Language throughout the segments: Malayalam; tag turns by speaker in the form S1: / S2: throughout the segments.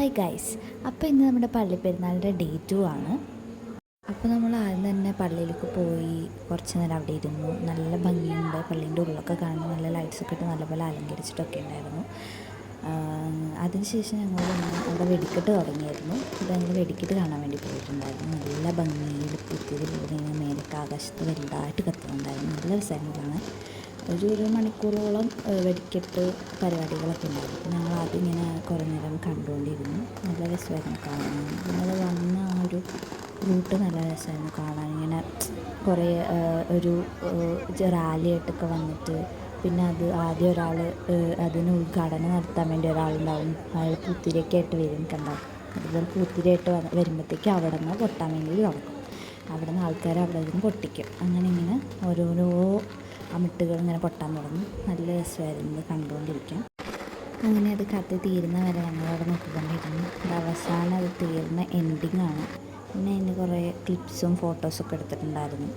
S1: Hi guys. അപ്പോൾ ഇന്ന് നമ്മുടെ പള്ളിപ്പെരുന്നാളിൻ്റെ ഡേ 2 ആണ്. അപ്പോൾ നമ്മൾ ആദ്യം തന്നെ പള്ളിയിലേക്ക് പോയി കുറച്ച് നേരം അവിടെ ഇരുന്നു. നല്ല ഭംഗിയുണ്ട്, പള്ളീൻ്റെ ഉള്ളൊക്കെ കാണാൻ നല്ല ലൈറ്റ്സൊക്കെ ഇട്ട് നല്ലപോലെ അലങ്കരിച്ചിട്ടൊക്കെ ഉണ്ടായിരുന്നു. അതിനുശേഷം ഞങ്ങൾ അവിടെ വെടിക്കെട്ട് തുടങ്ങിയായിരുന്നു. അപ്പോൾ ഞങ്ങൾ വെടിക്കെട്ട് കാണാൻ വേണ്ടി പോയിട്ടുണ്ടായിരുന്നു. നല്ല ഭംഗിയിൽ പുത്തിരി ഇങ്ങനെ മേലൊക്കെ ആകാശത്ത് വലുതായിട്ട് കത്തുന്നുണ്ടായിരുന്നു. നല്ല രസമായിരുന്നു കാണാൻ. ഒരു മണിക്കൂറോളം വെടിക്കെട്ട് പരിപാടികളൊക്കെ ഉണ്ടായിരുന്നു. അപ്പോൾ ഞങ്ങൾ ആദ്യം ഇങ്ങനെ കുറേ നേരം കണ്ടുകൊണ്ടിരുന്നു. നല്ല രസമായിരുന്നു കാണാൻ. നമ്മൾ വന്ന ആ ഒരു റൂട്ട് നല്ല രസമായിരുന്നു കാണാൻ. ഇങ്ങനെ കുറേ ഒരു റാലിയായിട്ടൊക്കെ വന്നിട്ട് പിന്നെ ആദ്യം ഒരാൾ അതിന് ഉദ്ഘാടനം നടത്താൻ വേണ്ടി ഒരാളുണ്ടാവും. അയാൾ പൂത്തിരിയൊക്കെ ആയിട്ട് വരും കണ്ടാൽ. അതുപോലെ പൂത്തിരിയായിട്ട് വരുമ്പോഴത്തേക്ക് അവിടെ നിന്ന് പൊട്ടാൻ വേണ്ടി തുടങ്ങും. അവിടെ നിന്ന് ആൾക്കാർ അവിടെ നിന്ന് പൊട്ടിക്കും. അങ്ങനെ ഇങ്ങനെ ഓരോരോ അമിട്ടുകൾ ഇങ്ങനെ പൊട്ടാൻ തുടങ്ങും. നല്ല രസമായിരുന്നു കണ്ടുകൊണ്ടിരിക്കാൻ. അങ്ങനെ അത് കത്തി തീരുന്ന വരെ ഞങ്ങളവിടെ നോക്കിക്കൊണ്ടിരുന്നു. അത് അവസാനം അത് തീർന്ന എൻഡിങ്ങാണ്. പിന്നെ അതിന് കുറേ ക്ലിപ്സും ഫോട്ടോസൊക്കെ എടുത്തിട്ടുണ്ടായിരുന്നു.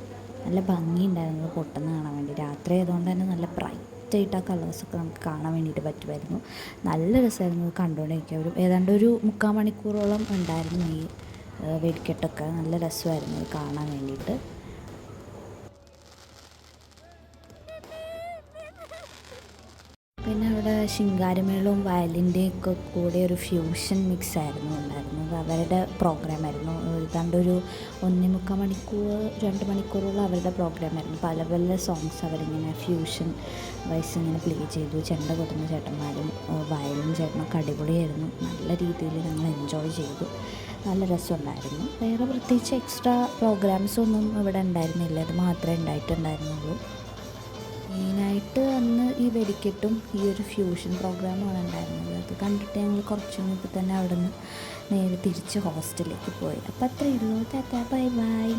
S1: നല്ല ഭംഗിയുണ്ടായിരുന്നു പൊട്ടുന്ന കാണാൻ വേണ്ടി. രാത്രി ആയതുകൊണ്ട് തന്നെ നല്ല ബ്രൈറ്റായിട്ട് ആ കളേഴ്സൊക്കെ നമുക്ക് കാണാൻ വേണ്ടിയിട്ട് പറ്റുമായിരുന്നു. നല്ല രസമായിരുന്നു കണ്ടുകൊണ്ടിരിക്കുക. ഏതാണ്ട് ഒരു 3/4 മണിക്കൂറോളം ഉണ്ടായിരുന്നു ഈ വെടിക്കെട്ടൊക്കെ. നല്ല രസമായിരുന്നു അത് കാണാൻ വേണ്ടിയിട്ട്. പിന്നെ അവിടെ ശിങ്കാരമേളവും വയലിൻ്റെയൊക്കെ കൂടെ ഒരു ഫ്യൂഷൻ മിക്സ് ആയിരുന്നു ഉണ്ടായിരുന്നത്. അവരുടെ പ്രോഗ്രാമായിരുന്നു. ഏതാണ്ട് ഒരു 1.25 മണിക്കൂർ 2 മണിക്കൂറോളം അവരുടെ പ്രോഗ്രാമായിരുന്നു. പല പല സോങ്സ് അവരിങ്ങനെ ഫ്യൂഷൻ വൈസ് ഇങ്ങനെ പ്ലേ ചെയ്തു. ചെണ്ട കൊട്ടുന്ന ചേട്ടന്മാരും വയലിൻ ചേട്ടനൊക്കെ അടിപൊളിയായിരുന്നു. നല്ല രീതിയിൽ ഞങ്ങൾ എൻജോയ് ചെയ്തു. നല്ല രസമുണ്ടായിരുന്നു. വേറെ പ്രത്യേകിച്ച് എക്സ്ട്രാ പ്രോഗ്രാംസൊന്നും ഇവിടെ ഉണ്ടായിരുന്നില്ല. അത് മാത്രമേ ഉണ്ടായിട്ടുണ്ടായിരുന്നുള്ളൂ. മെയിനായിട്ട് അന്ന് ഈ വെടിക്കെട്ടും ഈ ഒരു ഫ്യൂഷൻ പ്രോഗ്രാമാണ് ഉണ്ടായിരുന്നത്. അത് കണ്ടിട്ട് ഞങ്ങൾ കുറച്ച് കഴിഞ്ഞപ്പോൾ തന്നെ അവിടെ നിന്ന് നേരെ തിരിച്ച് ഹോസ്റ്റലിലേക്ക് പോയി. അപ്പോൾ അത്രയേ ഉള്ളൂ. Tata bye bye.